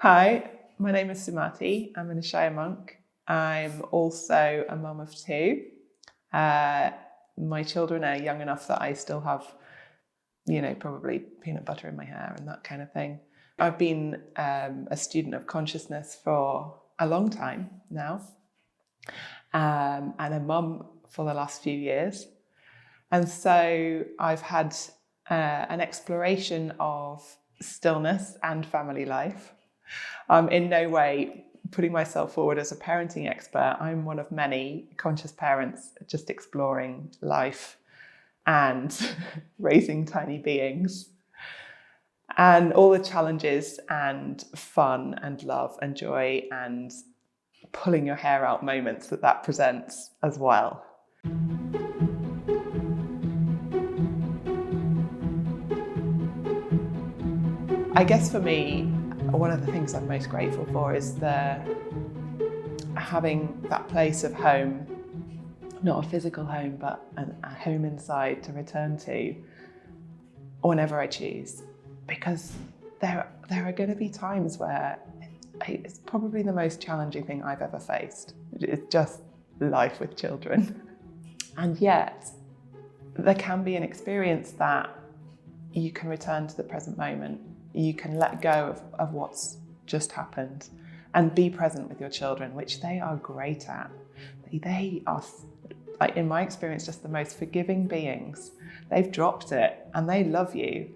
Hi, my name is Sumati. I'm an Ishaya monk. I'm also a mum of two. My children are young enough that I still have, probably peanut butter in my hair and that kind of thing. I've been a student of consciousness for a long time now, and a mum for the last few years. And so I've had an exploration of stillness and family life. I'm in no way putting myself forward as a parenting expert. I'm one of many conscious parents just exploring life and raising tiny beings, and all the challenges and fun and love and joy and pulling your hair out moments that presents as well. I guess for me, one of the things I'm most grateful for is having that place of home, not a physical home, but a home inside to return to whenever I choose. Because there are going to be times where it's probably the most challenging thing I've ever faced. It's just life with children. And yet, there can be an experience that you can return to the present moment. You can let go of what's just happened and be present with your children, which they are great at. They are, like, in my experience, just the most forgiving beings. They've dropped it and they love you.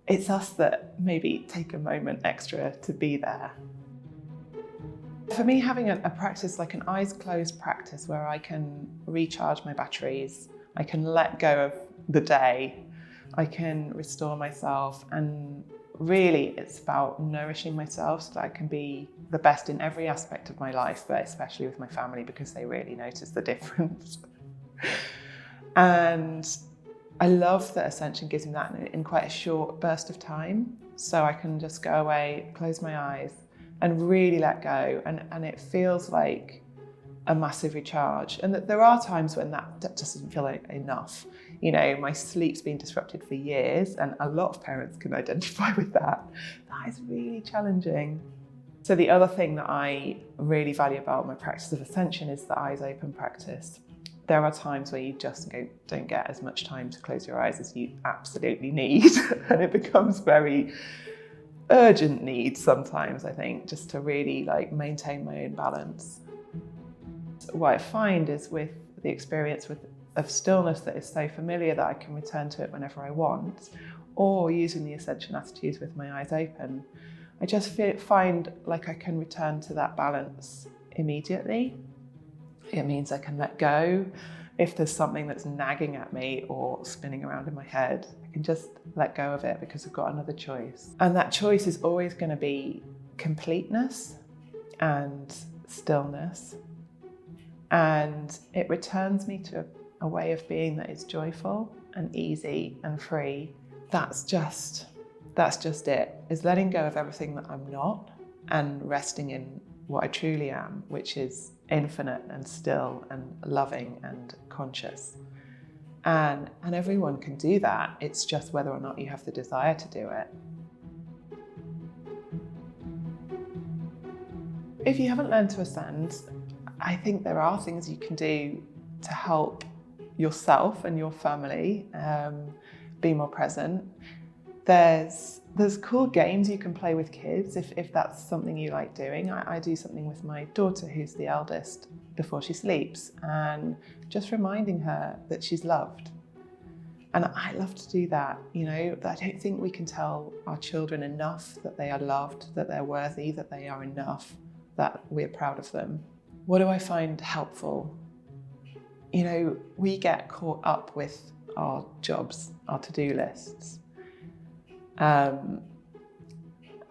It's us that maybe take a moment extra to be there. For me, having a practice, like an eyes closed practice where I can recharge my batteries, I can let go of the day, I can restore myself, and really it's about nourishing myself so that I can be the best in every aspect of my life, but especially with my family, because they really notice the difference. And I love that Ascension gives me that in quite a short burst of time. So I can just go away, close my eyes and really let go. And it feels like a massive recharge. And there are times when that just doesn't feel like enough. You know, my sleep's been disrupted for years, and a lot of parents can identify with that. That is really challenging. So the other thing that I really value about my practice of Ascension is the eyes open practice. There are times where you just don't get as much time to close your eyes as you absolutely need. And it becomes very urgent need sometimes, I think, just to really maintain my own balance. What I find is with the experience of stillness that is so familiar that I can return to it whenever I want, or using the Ascension attitudes with my eyes open, I just find like I can return to that balance immediately. It means I can let go. If there's something that's nagging at me or spinning around in my head, I can just let go of it because I've got another choice. And that choice is always going to be completeness and stillness. And it returns me to a way of being that is joyful and easy and free. That's just it, is letting go of everything that I'm not and resting in what I truly am, which is infinite and still and loving and conscious. And everyone can do that. It's just whether or not you have the desire to do it. If you haven't learned to ascend, I think there are things you can do to help yourself and your family be more present. There's cool games you can play with kids if that's something you like doing. I do something with my daughter, who's the eldest, before she sleeps, and just reminding her that she's loved. And I love to do that. I don't think we can tell our children enough that they are loved, that they're worthy, that they are enough, that we're proud of them. What do I find helpful? We get caught up with our jobs, our to-do lists.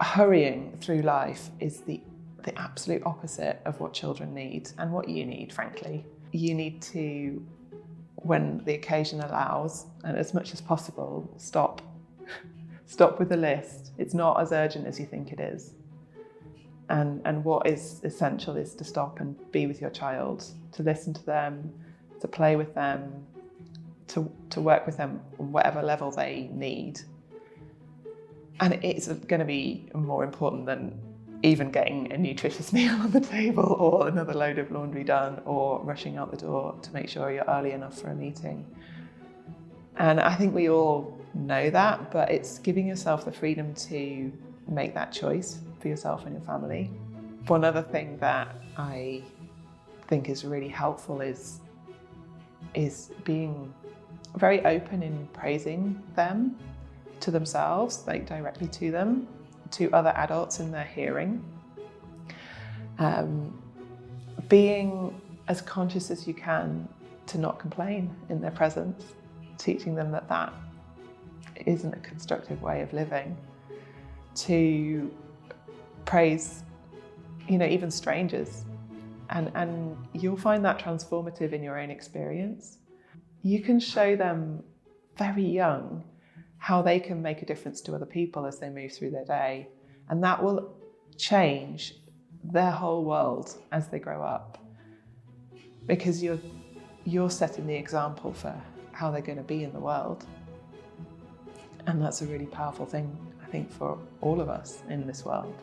Hurrying through life is the absolute opposite of what children need and what you need, frankly. You need to, when the occasion allows, and as much as possible, stop with the list. It's not as urgent as you think it is. And what is essential is to stop and be with your child, to listen to them, to play with them, to work with them on whatever level they need. And it's going to be more important than even getting a nutritious meal on the table, or another load of laundry done, or rushing out the door to make sure you're early enough for a meeting. And I think we all know that, but it's giving yourself the freedom to make that choice for yourself and your family. One other thing that I think is really helpful is being very open in praising them to themselves, like directly to them, to other adults in their hearing. Being as conscious as you can to not complain in their presence, teaching them that that isn't a constructive way of living. To praise, even strangers. And you'll find that transformative in your own experience. You can show them very young how they can make a difference to other people as they move through their day. And that will change their whole world as they grow up. Because you're setting the example for how they're going to be in the world. And that's a really powerful thing, I think, for all of us in this world.